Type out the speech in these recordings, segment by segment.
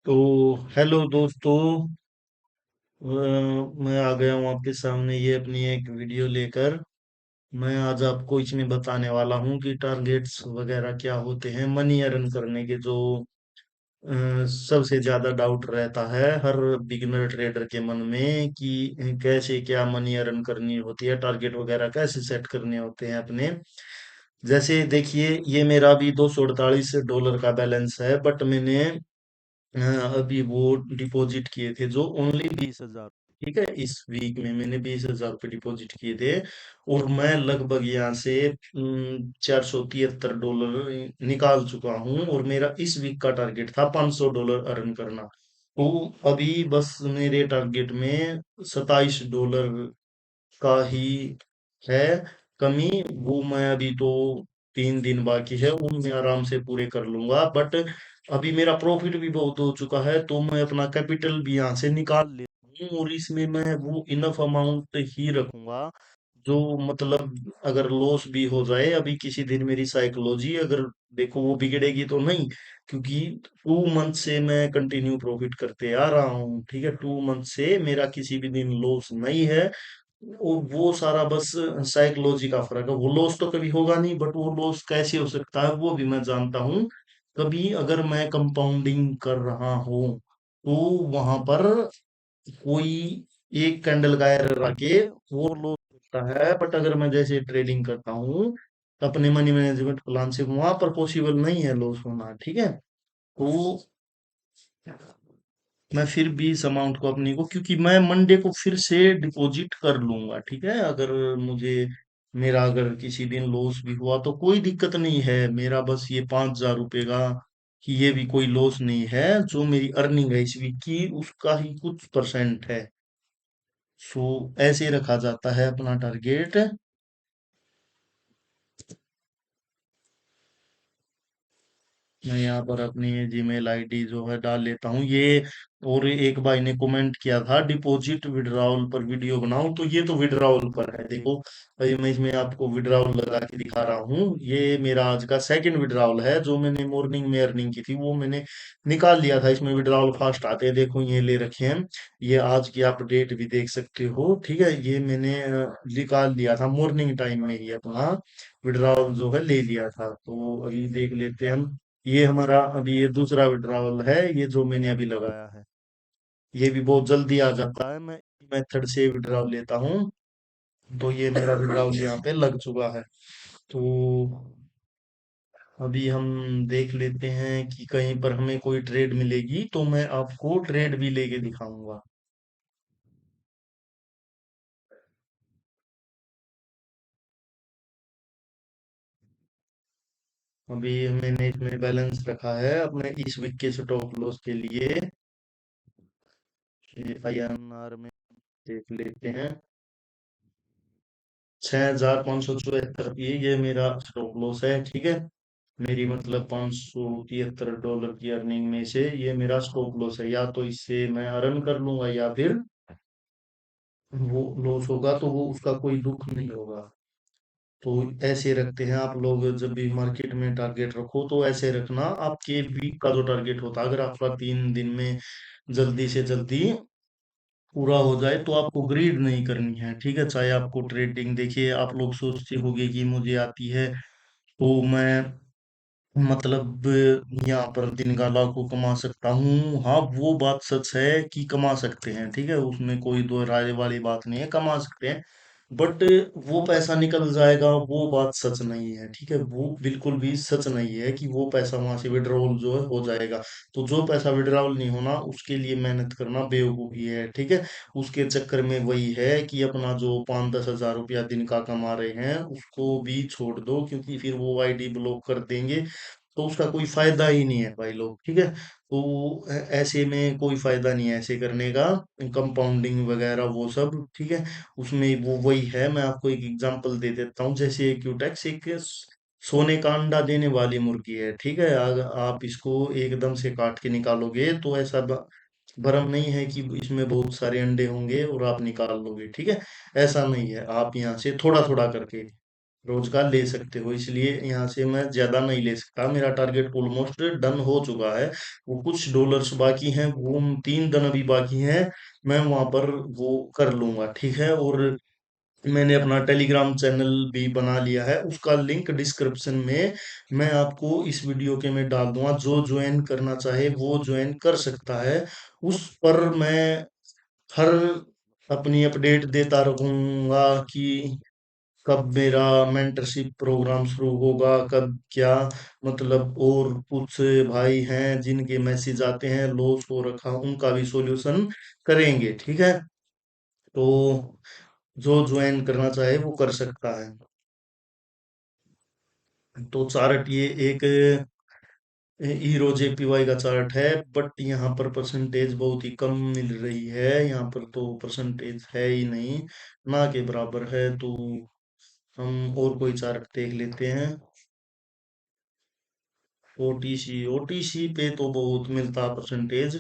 तो हेलो दोस्तों। मैं आ गया हूँ आपके सामने ये अपनी एक वीडियो लेकर। मैं आज आपको इसमें बताने वाला हूँ कि टारगेट्स वगैरह क्या होते हैं मनी अर्न करने के, जो सबसे ज्यादा डाउट रहता है हर बिगिनर ट्रेडर के मन में कि कैसे क्या मनी अर्न करनी होती है, टारगेट वगैरह कैसे सेट करने होते हैं अपने। जैसे देखिए, ये मेरा अभी $248 का बैलेंस है, बट मैंने अभी वो डिपॉजिट किए थे जो ओनली 20,000। ठीक है, इस वीक में मैंने 20,000 रुपये डिपॉजिट किए थे। और मैं लगभग यहाँ से $473 निकाल चुका हूँ, और मेरा इस वीक का टारगेट था $500 अर्न करना। तो अभी बस मेरे टारगेट में $27 का ही है कमी। वो मैं अभी तो 3 दिन बाकी है, वो मैं आराम से पूरे कर लूंगा। बट अभी मेरा प्रॉफिट भी बहुत हो चुका है, तो मैं अपना कैपिटल भी यहाँ से निकाल लेता हूँ, और इसमें मैं वो इनफ अमाउंट ही रखूंगा जो, मतलब अगर लॉस भी हो जाए अभी किसी दिन, मेरी साइकोलॉजी अगर देखो वो बिगड़ेगी तो नहीं, क्योंकि 2 मंथ से मैं कंटिन्यू प्रॉफिट करते आ रहा हूँ। ठीक है, 2 मंथ से मेरा किसी भी दिन लॉस नहीं है। वो सारा बस साइकोलॉजी का फर्क है। वो लॉस तो कभी होगा नहीं, बट वो लॉस कैसे हो सकता है वो भी मैं जानता हूँ। कभी अगर मैं कंपाउंडिंग कर रहा हूँ तो वहां पर कोई एक कैंडल का एरर आके वो लॉस होता है। बट अगर मैं जैसे ट्रेडिंग करता हूँ अपने मनी मैनेजमेंट प्लान से, वहां पर पॉसिबल नहीं है लॉस होना। ठीक है, तो मैं फिर भी इस अमाउंट को अपनी को, क्योंकि मैं मंडे को फिर से डिपॉजिट कर लूंगा। ठीक है, अगर मुझे मेरा अगर किसी दिन लॉस भी हुआ तो कोई दिक्कत नहीं है। मेरा बस ये $5,000 का कि ये भी कोई लॉस नहीं है। जो मेरी अर्निंग है इस वीक की, उसका ही कुछ परसेंट है। सो ऐसे रखा जाता है अपना टारगेट। मैं यहाँ पर अपनी जीमेल आईडी जो है डाल लेता हूँ ये। और एक भाई ने कमेंट किया था डिपॉजिट विड्रॉल पर वीडियो बनाऊं, तो ये तो विड्रॉल पर है। देखो भाई, मैं इसमें आपको विड्रॉल लगा के दिखा रहा हूँ। ये मेरा आज का सेकंड विड्रॉल है। जो मैंने मॉर्निंग में अर्निंग की थी वो मैंने निकाल लिया था। इसमें विड्रॉल फास्ट आते हैं, देखो ये ले रखे हैं। ये आज की आप डेट भी देख सकते हो। ठीक है, ये मैंने निकाल लिया था मॉर्निंग टाइम में ही, अपना विड्रॉल जो है ले लिया था। तो अभी देख लेते हैं हम। ये हमारा अभी ये दूसरा विड्रॉवल है, ये जो मैंने अभी लगाया है। ये भी बहुत जल्दी आ जाता है, मैं मेथड से विड्रॉल लेता हूँ। तो ये मेरा विड्रॉल यहाँ पे लग चुका है। तो अभी हम देख लेते हैं कि कहीं पर हमें कोई ट्रेड मिलेगी तो मैं आपको ट्रेड भी लेके दिखाऊंगा। अभी मैंने इसमें बैलेंस रखा है अपने इस वीक के स्टॉप लॉस के लिए। INR में देख लेते हैं। 6,574 ये मेरा स्टॉप लॉस है। ठीक है, मेरी मतलब $573 की अर्निंग में से ये मेरा स्टॉप लॉस है। या तो इससे मैं अर्न कर लूंगा, या फिर वो लॉस होगा तो वो उसका कोई दुख नहीं होगा। तो ऐसे रखते हैं आप लोग, जब भी मार्केट में टारगेट रखो तो ऐसे रखना। आपके वीक का जो टारगेट होता है, अगर आपका 3 दिन में जल्दी से जल्दी पूरा हो जाए तो आपको ग्रीड नहीं करनी है। ठीक है, चाहे आपको ट्रेडिंग, देखिए आप लोग सोचते होंगे कि मुझे आती है तो मैं, मतलब यहाँ पर दिन का लाखों कमा सकता हूँ। हाँ, वो बात सच है कि कमा सकते हैं। ठीक है, उसमें कोई दो राय वाली बात नहीं है, कमा सकते हैं। बट वो पैसा निकल जाएगा, वो बात सच नहीं है। ठीक है, वो बिल्कुल भी सच नहीं है कि वो पैसा वहां से विड्रॉल जो है हो जाएगा। तो जो पैसा विड्रॉल नहीं होना उसके लिए मेहनत करना बेवकूफी है। ठीक है, उसके चक्कर में वही है कि अपना जो 5-10 हज़ार रुपया दिन का कमा रहे हैं उसको भी छोड़ दो, क्योंकि फिर वो आईडी ब्लॉक कर देंगे। तो उसका कोई फायदा ही नहीं है भाई लोग। ठीक है, तो ऐसे में कोई फायदा नहीं है ऐसे करने का, कंपाउंडिंग वगैरह वो सब। ठीक है, उसमें वो वही है। मैं आपको एक एग्जांपल दे देता हूँ। जैसे क्यूटेक्स एक सोने का अंडा देने वाली मुर्गी है। ठीक है, अगर आप इसको एकदम से काट के निकालोगे तो ऐसा भरम नहीं है कि इसमें बहुत सारे अंडे होंगे और आप निकाल लोगे। ठीक है, ऐसा नहीं है। आप यहाँ से थोड़ा थोड़ा करके रोज का ले सकते हो, इसलिए यहाँ से मैं ज्यादा नहीं ले सकता। मेरा टारगेट ऑलमोस्ट डन हो चुका है। वो कुछ डॉलर्स बाकी हैं, वो 3 दिन अभी बाकी हैं। मैं वहां पर वो कर लूंगा, ठीक है। और मैंने अपना टेलीग्राम चैनल भी बना लिया है, उसका लिंक डिस्क्रिप्शन में मैं आपको इस वीडियो के में डाल दूंगा। जो ज्वाइन करना चाहे वो ज्वाइन कर सकता है। उस पर मैं हर अपनी अपडेट देता रहूंगा कि कब मेरा मेंटरशिप प्रोग्राम शुरू होगा, कब क्या, मतलब। और कुछ भाई हैं जिनके मैसेज आते हैं लॉस हो रखा, उनका भी सॉल्यूशन करेंगे, ठीक है। तो जो ज्वाइन करना चाहे वो कर सकता है। तो चार्ट ये एक हीरो जेपीवाई का चार्ट है, बट यहाँ पर परसेंटेज बहुत ही कम मिल रही है। यहाँ पर तो परसेंटेज है ही नहीं, ना के बराबर है। तो हम और कोई चार्ट देख लेते हैं। ओटीसी, ओटीसी पे तो बहुत मिलता परसेंटेज,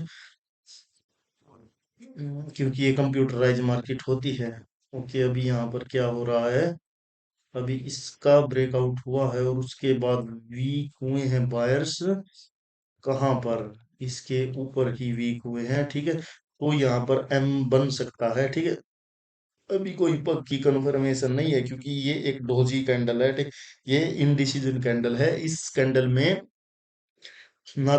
क्योंकि ये कंप्यूटराइज मार्केट होती है। ओके, अभी यहाँ पर क्या हो रहा है? अभी इसका ब्रेकआउट हुआ है और उसके बाद वीक हुए हैं बायर्स। कहाँ पर? इसके ऊपर ही वीक हुए हैं, ठीक है। तो यहाँ पर एम बन सकता है, ठीक है। अभी कोई पक्की कंफर्मेशन नहीं है, क्योंकि ये एक डोजी कैंडल है, ठीक। ये इनडिसीजन कैंडल है। इस कैंडल में ना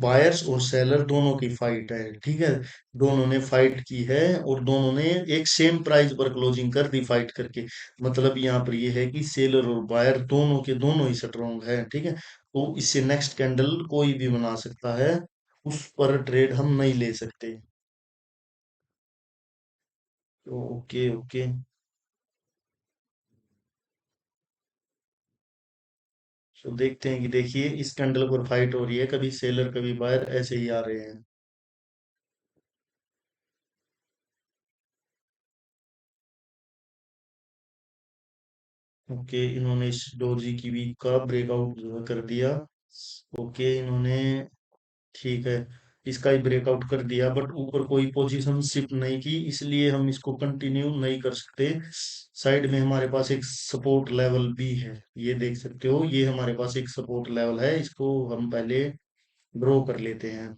बायर्स और सेलर दोनों की फाइट है, ठीक है। दोनों ने फाइट की है और दोनों ने एक सेम प्राइस पर क्लोजिंग कर दी फाइट करके। मतलब यहाँ पर ये है कि सेलर और बायर दोनों के दोनों ही स्ट्रॉन्ग है, ठीक है। तो इससे नेक्स्ट कैंडल कोई भी बना सकता है, उस पर ट्रेड हम नहीं ले सकते। तो ओके ओके। तो देखते हैं कि, देखिए इस कैंडल पर फाइट हो रही है, कभी सेलर कभी बायर ऐसे ही आ रहे हैं। ओके, इन्होंने इस डोजी की वीक का ब्रेकआउट जो है कर दिया। ओके, इन्होंने, ठीक है, इसका ही ब्रेकआउट कर दिया, बट ऊपर कोई पोजीशन शिफ्ट नहीं की, इसलिए हम इसको कंटिन्यू नहीं कर सकते। साइड में हमारे पास एक सपोर्ट लेवल भी है, ये देख सकते हो। ये हमारे पास एक सपोर्ट लेवल है, इसको हम पहले ड्रॉ कर लेते हैं।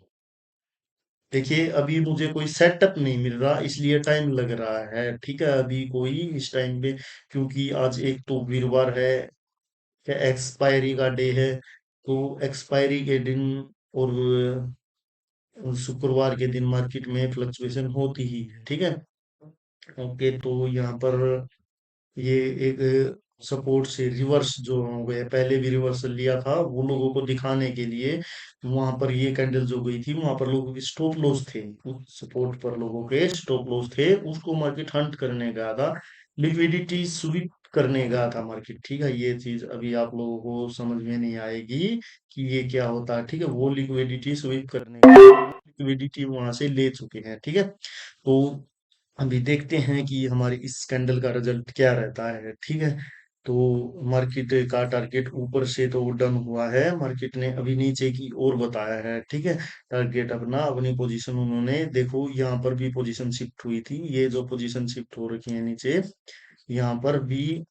देखिए अभी मुझे कोई सेटअप नहीं मिल रहा, इसलिए टाइम लग रहा है, ठीक है। अभी कोई इस टाइम पे, क्योंकि आज एक तो वीरवार है, क्या एक्सपायरी का डे है। तो एक्सपायरी के दिन और शुक्रवार के दिन मार्केट में फ्लक्चुएशन होती ही है, ठीक है। ओके, तो यहाँ पर ये एक सपोर्ट से रिवर्स जो हो गया, पहले भी रिवर्सल लिया था, वो लोगों को दिखाने के लिए वहां पर ये कैंडल जो गई थी, वहां पर लोगों के स्टॉप लॉस थे, उस सपोर्ट पर लोगों के स्टॉप लॉस थे, उसको मार्केट हंट करने गया था, लिक्विडिटी स्वीप करने गया था मार्केट, ठीक है। ये चीज अभी आप लोगों को समझ में नहीं आएगी कि ये क्या होता है, ठीक है। वो लिक्विडिटी स्वीप करने, लिक्विडिटी वहां से ले चुके हैं, ठीक है। तो अभी देखते हैं कि हमारे इस स्कैंडल का रिजल्ट क्या रहता है, ठीक है। तो मार्केट का टारगेट ऊपर से तो डन हुआ है, मार्केट ने अभी नीचे की ओर बताया है, ठीक है। टारगेट अपना, अपनी पोजीशन उन्होंने, देखो यहाँ पर भी पोजीशन शिफ्ट हुई थी, ये जो पोजीशन शिफ्ट हो रखी है नीचे, यहाँ पर भी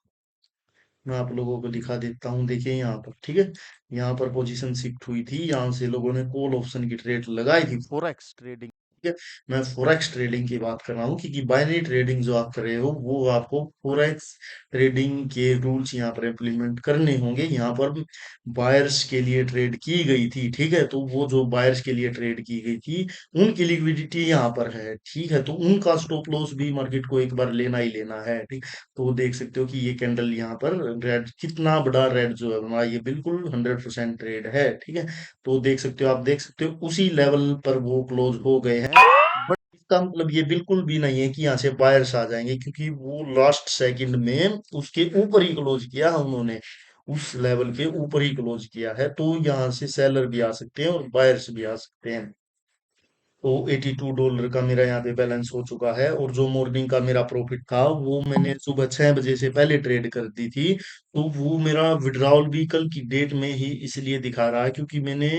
मैं आप लोगों को दिखा देता हूँ। देखिए यहाँ पर, ठीक है, यहाँ पर पोजीशन शिफ्ट हुई थी, यहाँ से लोगों ने कॉल ऑप्शन की ट्रेड लगाई थी, फॉरेक्स ट्रेडिंग, ठीक है। मैं फॉरेक्स ट्रेडिंग की बात कर रहा हूँ, क्योंकि बाइनरी ट्रेडिंग जो आप कर रहे हो वो आपको फॉरेक्स ट्रेडिंग के रूल्स यहाँ पर इम्प्लीमेंट करने होंगे। यहाँ पर बायर्स के लिए ट्रेड की गई थी, ठीक है। तो वो जो बायर्स के लिए ट्रेड की गई थी, उनकी लिक्विडिटी यहाँ पर है, ठीक है। तो उनका स्टॉप लॉस भी मार्केट को एक बार लेना ही लेना है, ठीक। तो देख सकते हो कि ये कैंडल यहाँ पर रेड, कितना बड़ा रेड जो है हमारा, ये बिल्कुल 100% रेड है, ठीक है। तो देख सकते हो, आप देख सकते हो उसी लेवल पर वो क्लोज हो गए हैं। बट इसका मतलब ये बिल्कुल भी नहीं है कि यहाँ से बायर्स आ जाएंगे, क्योंकि वो लास्ट सेकंड में उसके ऊपर ही क्लोज किया है उन्होंने, उस लेवल के ऊपर ही क्लोज किया है। तो यहाँ से सेलर भी आ सकते हैं और बायर्स भी आ सकते हैं। तो $82 का मेरा यहाँ पे बैलेंस हो चुका है, और जो मॉर्निंग का मेरा प्रॉफिट था वो मैंने सुबह 6 बजे से पहले ट्रेड कर दी थी। तो वो मेरा विड्रॉल भी कल की डेट में ही इसलिए दिखा रहा है, क्योंकि मैंने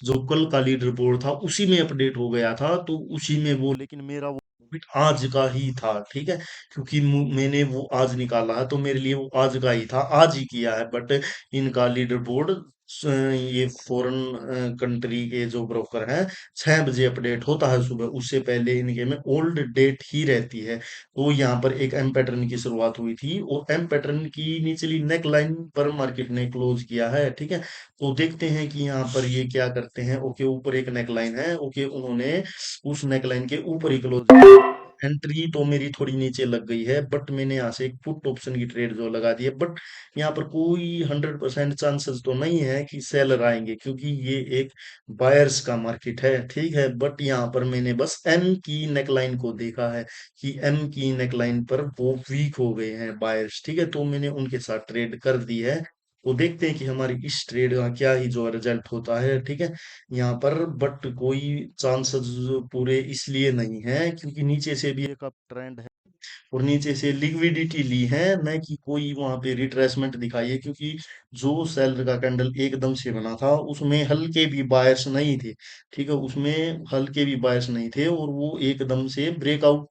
जो कल का लीड रिपोर्ट था उसी में अपडेट हो गया था, तो उसी में वो, लेकिन मेरा वो प्रॉफिट आज का ही था, ठीक है। क्योंकि मैंने वो आज निकाला है, तो मेरे लिए वो आज का ही था, आज ही किया है। बट इनका लीडर बोर्ड, ये फॉरेन कंट्री के जो ब्रोकर हैं, 6 बजे अपडेट होता है सुबह, उससे पहले इनके में ओल्ड डेट ही रहती है। तो यहाँ पर एक एम पैटर्न की शुरुआत हुई थी, और एम पैटर्न की निचली नेक लाइन पर मार्केट ने क्लोज किया है, ठीक है। तो देखते हैं कि यहाँ पर ये क्या करते हैं। ओके, ऊपर एक नेक लाइन है, ओके, उन्होंने उस नेक लाइन के ऊपर ही क्लोज, एंट्री तो मेरी थोड़ी नीचे लग गई है, बट मैंने यहाँ से एक पुट ऑप्शन की ट्रेड जो लगा दी है। बट यहाँ पर कोई 100% चांसेस तो नहीं है कि सेलर आएंगे, क्योंकि ये एक बायर्स का मार्केट है, ठीक है। बट यहाँ पर मैंने बस एम की नेकलाइन को देखा है कि एम की नेकलाइन पर वो वीक हो गए हैं बायर्स, ठीक है। तो मैंने उनके साथ ट्रेड कर दी है। तो देखते हैं कि हमारी इस ट्रेड का क्या ही जो रिजल्ट होता है, ठीक है। यहाँ पर बट कोई चांसेस पूरे इसलिए नहीं है क्योंकि नीचे से भी एक अप ट्रेंड है, और नीचे से लिक्विडिटी ली है, न कि कोई वहां पे रिट्रेसमेंट दिखाई है। क्योंकि जो सेलर का कैंडल एकदम से बना था, उसमें हल्के भी बायर्स नहीं थे, ठीक है, उसमें हल्के भी बायर्स नहीं थे, और वो एकदम से ब्रेकआउट,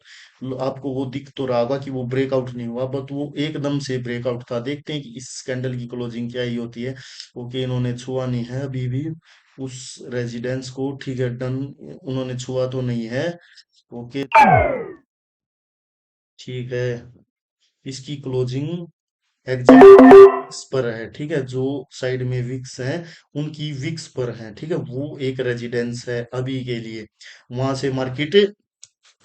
आपको वो दिख तो रहा होगा कि वो ब्रेकआउट नहीं हुआ, बट वो एकदम से ब्रेकआउट था। देखते हैं कि इस कैंडल की क्लोजिंग क्या ही होती है। ओके, इन्होंने छुआ नहीं है अभी भी उस रेजिडेंस को, ठीक है, डन, उन्होंने छुआ तो नहीं है। ओके, ठीक है, इसकी क्लोजिंग एग्जैक्ट विक्स पर है, ठीक है। जो साइड में विक्स है, उनकी विक्स पर है, ठीक है। वो एक रेजिडेंस है अभी के लिए, वहां से मार्केट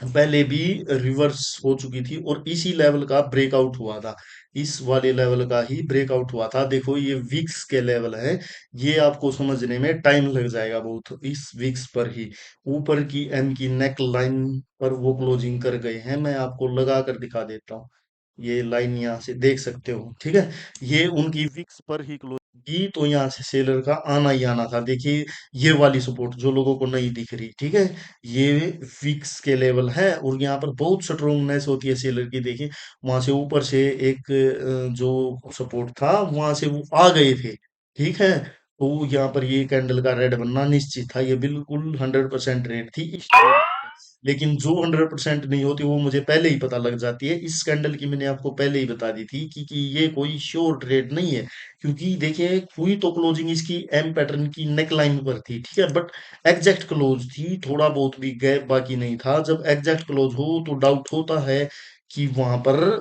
पहले भी रिवर्स हो चुकी थी, और इसी लेवल का ब्रेकआउट हुआ था, इस वाले लेवल का ही ब्रेकआउट हुआ था। देखो, ये विक्स के लेवल है, ये आपको समझने में टाइम लग जाएगा बहुत। इस विक्स पर ही ऊपर की एम की नेक लाइन पर वो क्लोजिंग कर गए हैं। मैं आपको लगा कर दिखा देता हूँ, ये लाइन यहाँ से देख सकते हो, ठीक है। ये उनकी विक्स पर ही क्लोज की, तो यहाँ से सेलर का आना ही आना था। देखिए, ये वाली सपोर्ट जो लोगों को नहीं दिख रही, ठीक है, ये फिक्स के लेवल है, और यहाँ पर बहुत स्ट्रोंगनेस होती है सेलर की। देखिए, वहां से ऊपर से एक जो सपोर्ट था, वहां से वो आ गए थे, ठीक है। तो यहाँ पर ये कैंडल का रेड बनना निश्चित था, ये बिल्कुल 100% रेड थी इस trade में। लेकिन जो 100% नहीं होती, वो मुझे पहले ही पता लग जाती है। इस कैंडल की मैंने आपको पहले ही बता दी थी कि ये कोई श्योर ट्रेड नहीं है। क्योंकि देखिए, हुई तो क्लोजिंग इसकी एम पैटर्न की नेक लाइन पर थी, ठीक है, बट एग्जैक्ट क्लोज थी, थोड़ा बहुत भी गैप बाकी नहीं था। जब एग्जैक्ट क्लोज हो तो डाउट होता है कि वहां पर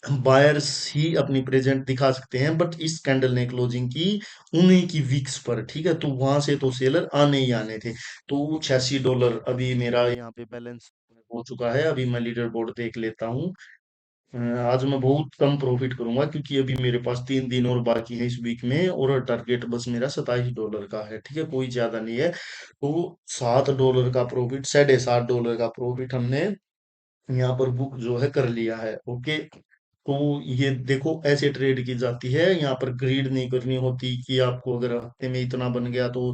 बायर्स ही अपनी प्रेजेंट दिखा सकते हैं, बट इस कैंडल ने क्लोजिंग की उन्हीं की वीक्स पर, ठीक है। तो वहां से तो सेलर आने ही आने थे। तो $86 अभी मेरा यहाँ पे बैलेंस हो चुका है। अभी मैं लीडर बोर्ड देख लेता हूँ। आज मैं बहुत कम प्रॉफिट करूंगा, क्योंकि अभी मेरे पास 3 दिन और बाकी है इस वीक में, और टारगेट बस मेरा $27 का है, ठीक है, कोई ज्यादा नहीं है। तो $7 का प्रॉफिट, $7.5 का प्रॉफिट हमने यहाँ पर बुक जो है कर लिया है। ओके, तो ये देखो, ऐसे ट्रेड की जाती है, यहाँ पर ग्रीड नहीं करनी होती कि आपको अगर हफ्ते में इतना बन गया तो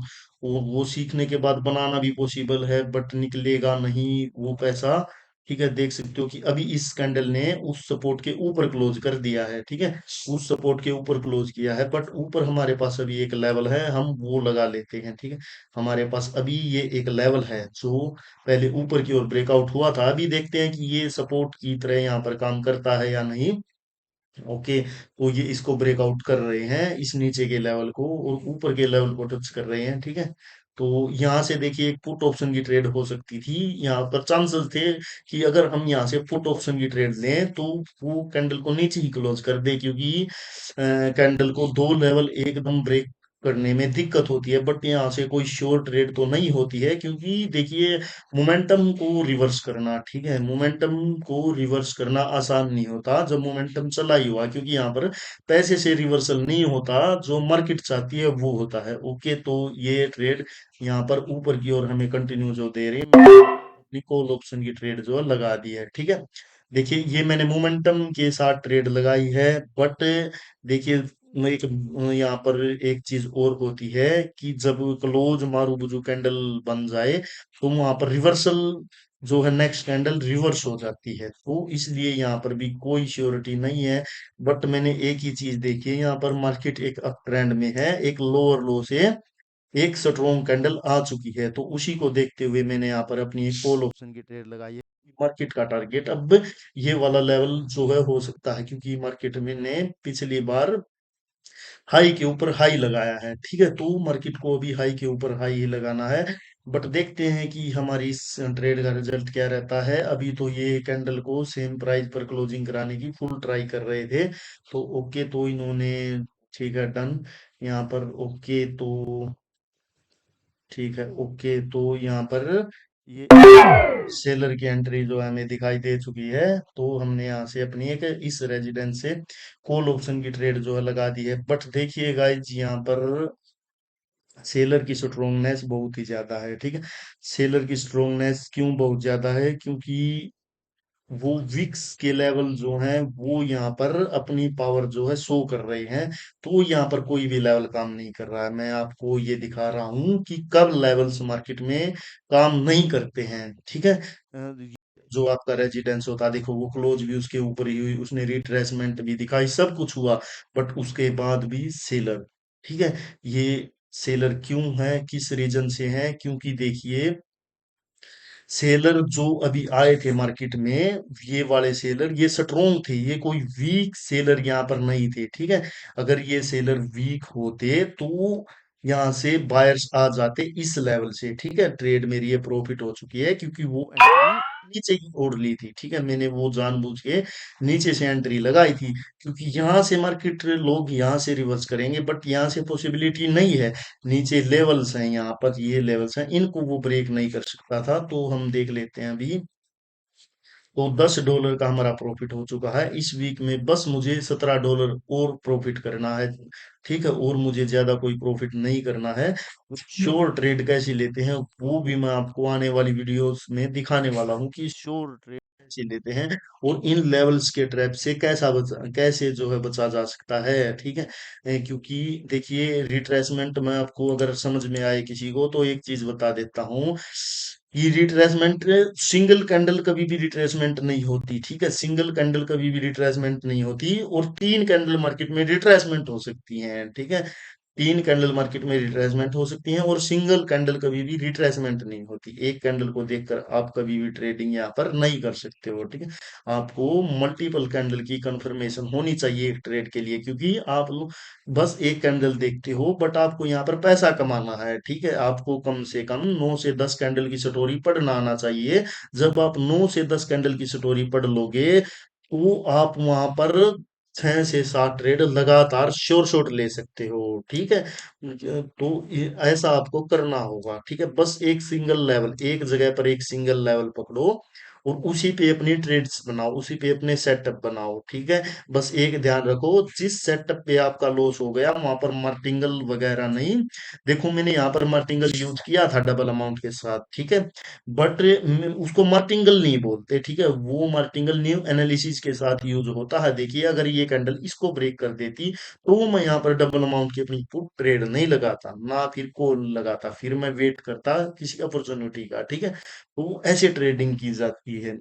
वो सीखने के बाद बनाना भी पॉसिबल है, बट निकलेगा नहीं वो पैसा, ठीक है। देख सकते हो कि अभी इस कैंडल ने उस सपोर्ट के ऊपर क्लोज कर दिया है, ठीक है, उस सपोर्ट के ऊपर क्लोज किया है, बट ऊपर हमारे पास अभी एक लेवल है, हम वो लगा लेते हैं, ठीक है। हमारे पास अभी ये एक लेवल है जो पहले ऊपर की ओर ब्रेकआउट हुआ था। अभी देखते हैं कि ये सपोर्ट की तरह यहाँ पर काम करता है या नहीं। ओके, तो ये इसको ब्रेकआउट कर रहे हैं, इस नीचे के लेवल को, और ऊपर के लेवल को टच कर रहे हैं, ठीक है। तो यहाँ से देखिए, एक पुट ऑप्शन की ट्रेड हो सकती थी, यहाँ पर चांसेस थे कि अगर हम यहाँ से पुट ऑप्शन की ट्रेड लें तो वो कैंडल को नीचे ही क्लोज कर दे, क्योंकि कैंडल को दो लेवल एकदम ब्रेक करने में दिक्कत होती है। बट यहाँ से कोई श्योर ट्रेड तो नहीं होती है, क्योंकि देखिए, मोमेंटम को रिवर्स करना, ठीक है, मोमेंटम को रिवर्स करना आसान नहीं होता जब मोमेंटम चला ही हुआ, क्योंकि यहाँ पर पैसे से रिवर्सल नहीं होता, जो मार्केट चाहती है वो होता है। ओके, तो ये ट्रेड यहाँ पर ऊपर की ओर हमें कंटिन्यू जो दे रही है, अपनी कॉल ऑप्शन की ट्रेड जो लगा दी है, ठीक है। देखिए, ये मैंने मोमेंटम के साथ ट्रेड लगाई है, बट देखिए, एक यहाँ पर एक चीज और होती है कि जब क्लोज मारूबुजू कैंडल बन जाए, तो वहां पर रिवर्सल जो है, नेक्स्ट कैंडल रिवर्स हो जाती है, तो इसलिए यहाँ पर भी कोई श्योरिटी नहीं है। बट मैंने एक ही चीज देखी है, यहाँ पर मार्केट एक अप ट्रेंड में है, एक लोअर लो से एक स्ट्रॉन्ग कैंडल आ चुकी है, तो उसी को देखते हुए मैंने यहाँ पर अपनी एक कॉल ऑप्शन की ट्रेड लगाई है। मार्केट का टारगेट अब ये वाला लेवल जो है हो सकता है, क्योंकि मार्केट में ने पिछली बार हाई के ऊपर हाई लगाया है, ठीक है, तो मार्केट को अभी हाई के ऊपर हाई ही लगाना है। बट देखते हैं कि हमारी इस ट्रेड का रिजल्ट क्या रहता है। अभी तो ये कैंडल को सेम प्राइस पर क्लोजिंग कराने की फुल ट्राई कर रहे थे, तो ओके, तो इन्होंने, ठीक है, डन, यहाँ पर ओके, तो ठीक है, ओके, तो यहाँ पर ये सेलर की एंट्री जो है हमें दिखाई दे चुकी है, तो हमने यहाँ से अपनी एक इस रेजिडेंस से कॉल ऑप्शन की ट्रेड जो है लगा दी है। बट देखिए गाइज, यहाँ पर सेलर की स्ट्रोंगनेस बहुत ही ज्यादा है, ठीक है। सेलर की स्ट्रोंगनेस क्यों बहुत ज्यादा है, क्योंकि वो विक्स के लेवल जो हैं वो यहाँ पर अपनी पावर जो है शो कर रहे हैं, तो यहाँ पर कोई भी लेवल काम नहीं कर रहा है। मैं आपको ये दिखा रहा हूँ कि कब लेवल्स मार्केट में काम नहीं करते हैं, ठीक है। जो आपका रेजिडेंस होता है, देखो वो क्लोज भी उसके ऊपर ही हुई, उसने रिट्रेसमेंट भी दिखाई, सब कुछ हुआ, बट उसके बाद भी सेलर, ठीक है। ये सेलर क्यों है, किस रीजन से है, क्योंकि देखिए, सेलर जो अभी आए थे मार्केट में, ये वाले सेलर ये स्ट्रोंग थे, ये कोई वीक सेलर यहाँ पर नहीं थे, ठीक है। अगर ये सेलर वीक होते तो यहाँ से बायर्स आ जाते इस लेवल से, ठीक है। ट्रेड मेरी ये प्रॉफिट हो चुकी है, क्योंकि वो एंट्री नीचे की ओर ली थी, ठीक है, मैंने वो जानबूझ के नीचे से एंट्री लगाई थी, क्योंकि यहाँ से मार्केट लोग यहाँ से रिवर्स करेंगे, बट यहाँ से पॉसिबिलिटी नहीं है। नीचे लेवल्स हैं, यहाँ पर ये लेवल्स हैं, इनको वो ब्रेक नहीं कर सकता था, तो हम देख लेते हैं अभी। तो $10 का हमारा प्रॉफिट हो चुका है इस वीक में, बस मुझे $17 और प्रॉफिट करना है, ठीक है, और मुझे ज्यादा कोई प्रॉफिट नहीं करना है। श्योर ट्रेड कैसे लेते हैं वो भी मैं आपको आने वाली वीडियोस में दिखाने वाला हूँ कि श्योर ट्रेड कैसे लेते हैं, और इन लेवल्स के ट्रैप से कैसे जो है बचा जा सकता है, ठीक है। क्योंकि देखिए, रिट्रेसमेंट में आपको अगर समझ में आए किसी को, तो एक चीज बता देता हूँ, ये रिट्रेसमेंट, सिंगल कैंडल कभी भी रिट्रेसमेंट नहीं होती, ठीक है, सिंगल कैंडल कभी भी रिट्रेसमेंट नहीं होती, और तीन कैंडल मार्केट में रिट्रेसमेंट हो सकती हैं, ठीक है। तीन कैंडल मार्केट में रिट्रेसमेंट हो सकती हैं, और सिंगल कैंडल कभी भी रिट्रेसमेंट नहीं होती। एक कैंडल को देखकर आप कभी भी ट्रेडिंग यहाँ पर नहीं कर सकते हो, ठीक है। आपको मल्टीपल कैंडल की कंफर्मेशन होनी चाहिए एक ट्रेड के लिए, क्योंकि आप लोग बस एक कैंडल देखते हो, बट आपको यहाँ पर पैसा कमाना है, ठीक है। आपको कम से कम 9 से 10 कैंडल की स्टोरी पढ़ना आना चाहिए। जब आप 9 से 10 कैंडल की स्टोरी पढ़ लोगे, तो आप वहां पर 6 से 7 ट्रेड लगातार श्योर शॉट ले सकते हो, ठीक है। तो ऐसा आपको करना होगा, ठीक है। बस एक सिंगल लेवल, एक जगह पर एक सिंगल लेवल पकड़ो, और उसी पे अपनी ट्रेड्स बनाओ, उसी पे अपने सेटअप बनाओ, ठीक है। बस एक ध्यान रखो, जिस सेटअप पे आपका लॉस हो गया वहां पर मार्टिंगल वगैरह नहीं। देखो, मैंने यहाँ पर मार्टिंगल यूज किया था डबल अमाउंट के साथ, ठीक है, बट उसको मार्टिंगल नहीं बोलते, ठीक है, वो मार्टिंगल न्यू एनालिसिस के साथ यूज होता है। देखिए, अगर ये कैंडल इसको ब्रेक कर देती, तो मैं यहाँ पर डबल अमाउंट की अपनी पुट ट्रेड नहीं लगाता, ना फिर कॉल लगाता, फिर मैं वेट करता किसी अपॉर्चुनिटी का, ठीक है। तो ऐसे ट्रेडिंग की जाती है।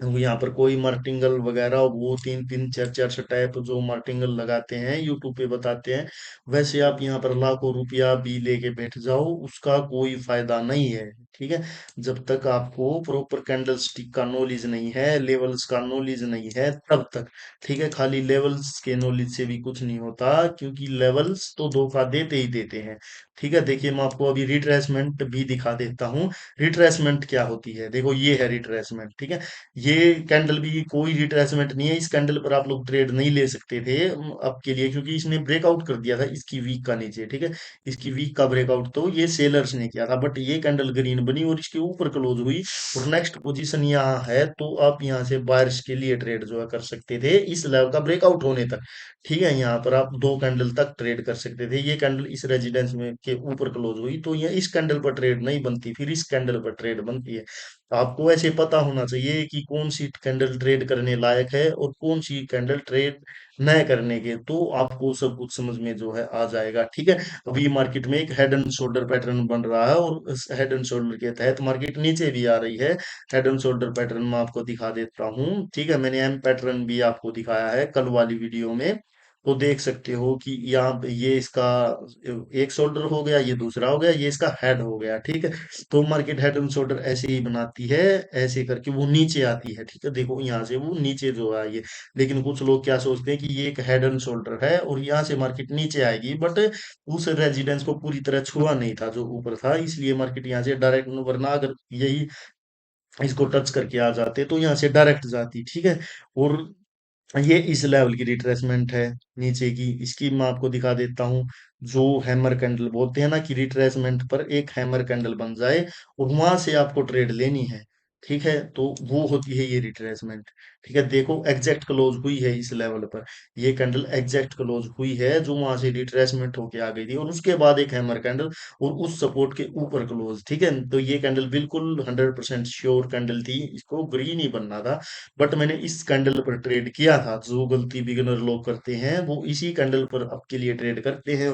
वो यहाँ पर कोई मार्टिंगल वगैरह, वो तीन तीन चार चार टाइप जो मार्टिंगल लगाते हैं यूट्यूब पे बताते हैं, वैसे आप यहाँ पर लाखों रुपया भी लेके बैठ जाओ, उसका कोई फायदा नहीं है, ठीक है। जब तक आपको प्रॉपर कैंडल स्टिक का नॉलेज नहीं है, लेवल्स का नॉलेज नहीं है, तब तक, ठीक है। खाली लेवल्स के नॉलेज से भी कुछ नहीं होता, क्योंकि लेवल्स तो धोखा देते ही देते हैं, ठीक है। देखिए, मैं आपको अभी रिट्रेसमेंट भी दिखा देता हूँ। रिट्रेसमेंट क्या होती है, देखो ये है रिट्रेसमेंट, ठीक है। ये कैंडल भी कोई रिट्रेसमेंट नहीं है, इस कैंडल पर आप लोग ट्रेड नहीं ले सकते थे आपके लिए, क्योंकि इसने ब्रेकआउट कर दिया था इसकी वीक का नीचे, ठीक है। इसकी वीक का ब्रेकआउट तो ये सेलर्स ने किया था, बट ये कैंडल ग्रीन बनी और इसके ऊपर क्लोज हुई, और नेक्स्ट पोजीशन यहाँ है, तो आप यहाँ से बायर्स के लिए ट्रेड जो है कर सकते थे इस लेवल का ब्रेकआउट होने तक, ठीक है। यहाँ पर आप दो कैंडल तक ट्रेड कर सकते थे। ये कैंडल इस रेजिडेंस में के ऊपर क्लोज हुई, तो ये इस कैंडल पर ट्रेड नहीं बनती, फिर इस कैंडल पर ट्रेड बनती है। आपको ऐसे पता होना चाहिए कि कौन सी कैंडल ट्रेड करने लायक है और कौन सी कैंडल ट्रेड न करने के, तो आपको सब कुछ समझ में जो है आ जाएगा, ठीक है। अभी मार्केट में एक हेड एंड शोल्डर पैटर्न बन रहा है, और इस हेड एंड शोल्डर के तहत मार्केट नीचे भी आ रही है। हेड एंड शोल्डर पैटर्न मैं आपको दिखा देता हूँ, ठीक है। मैंने एम पैटर्न भी आपको दिखाया है कल वाली वीडियो में, तो देख सकते हो कि यहाँ पे ये इसका एक शोल्डर हो गया, ये दूसरा हो गया, ये इसका हेड हो गया, ठीक है। तो मार्केट हेड एंड शोल्डर ऐसे ही बनाती है, ऐसे करके वो नीचे आती है, ठीक है। देखो यहाँ से वो नीचे जो है ये, लेकिन कुछ लोग क्या सोचते हैं कि ये एक हेड एंड शोल्डर है और यहाँ से मार्केट नीचे आएगी, बट उस रेजिडेंस को पूरी तरह छुआ नहीं था जो ऊपर था, इसलिए मार्केट यहाँ से डायरेक्ट, वरना अगर यही इसको टच करके आ जाते तो यहाँ से डायरेक्ट जाती, ठीक है। और ये इस लेवल की रिट्रेसमेंट है नीचे की, इसकी मैं आपको दिखा देता हूँ। जो हैमर कैंडल बोलते हैं ना, कि रिट्रेसमेंट पर एक हैमर कैंडल बन जाए और वहां से आपको ट्रेड लेनी है, ठीक है, तो वो होती है ये रिट्रेसमेंट। ठीक है, देखो एग्जैक्ट क्लोज हुई है इस लेवल पर, ये कैंडल एग्जैक्ट क्लोज हुई है जो वहां से रिट्रेसमेंट होके आ गई थी, और उसके बाद एक हैमर कैंडल और उस सपोर्ट के ऊपर क्लोज, ठीक है। तो ये कैंडल बिल्कुल 100% श्योर कैंडल थी, इसको ग्रीन ही बनना था, बट मैंने इस कैंडल पर ट्रेड किया था। जो गलती बिगिनर लोग करते हैं वो इसी कैंडल पर आपके लिए ट्रेड करते हैं,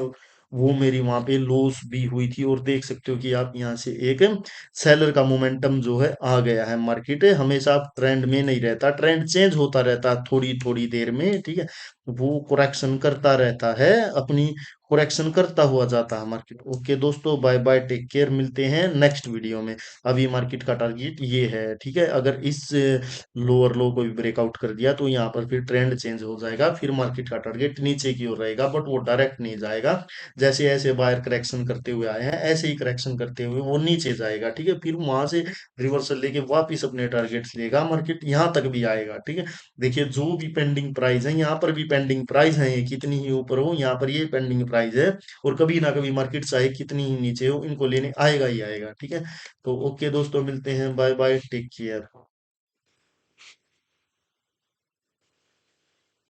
वो मेरी वहां पे लॉस भी हुई थी। और देख सकते हो कि आप यहाँ से एक सेलर का मोमेंटम जो है आ गया है। मार्केट हमेशा ट्रेंड में नहीं रहता, ट्रेंड चेंज होता रहता है थोड़ी थोड़ी देर में, ठीक है। वो करेक्शन करता रहता है, अपनी करेक्शन करता हुआ जाता है मार्केट। ओके दोस्तों, बाय बाय, टेक केयर, मिलते हैं नेक्स्ट वीडियो में। अभी मार्केट का टारगेट ये है, ठीक है। अगर इस लोअर लो को भी ब्रेकआउट कर दिया तो यहाँ पर फिर ट्रेंड चेंज हो जाएगा, फिर मार्केट का टारगेट नीचे की ओर रहेगा, बट वो डायरेक्ट नहीं जाएगा। जैसे ऐसे बायर करेक्शन करते हुए आए हैं, ऐसे ही करेक्शन करते हुए वो नीचे जाएगा, ठीक है। फिर वहां से रिवर्सल लेके वापिस अपने टारगेट्स लेगा, मार्केट यहाँ तक भी आएगा, ठीक है। देखिए जो भी पेंडिंग प्राइस है, यहाँ पर भी पेंडिंग प्राइस है, ये कितनी ही ऊपर हो यहाँ पर ये पेंडिंग प्राइस है, और कभी ना कभी मार्केट चाहे कितनी ही नीचे हो, इनको लेने आएगा ही आएगा, ठीक है। तो ओके दोस्तों, मिलते हैं, बाय बाय, टेक केयर।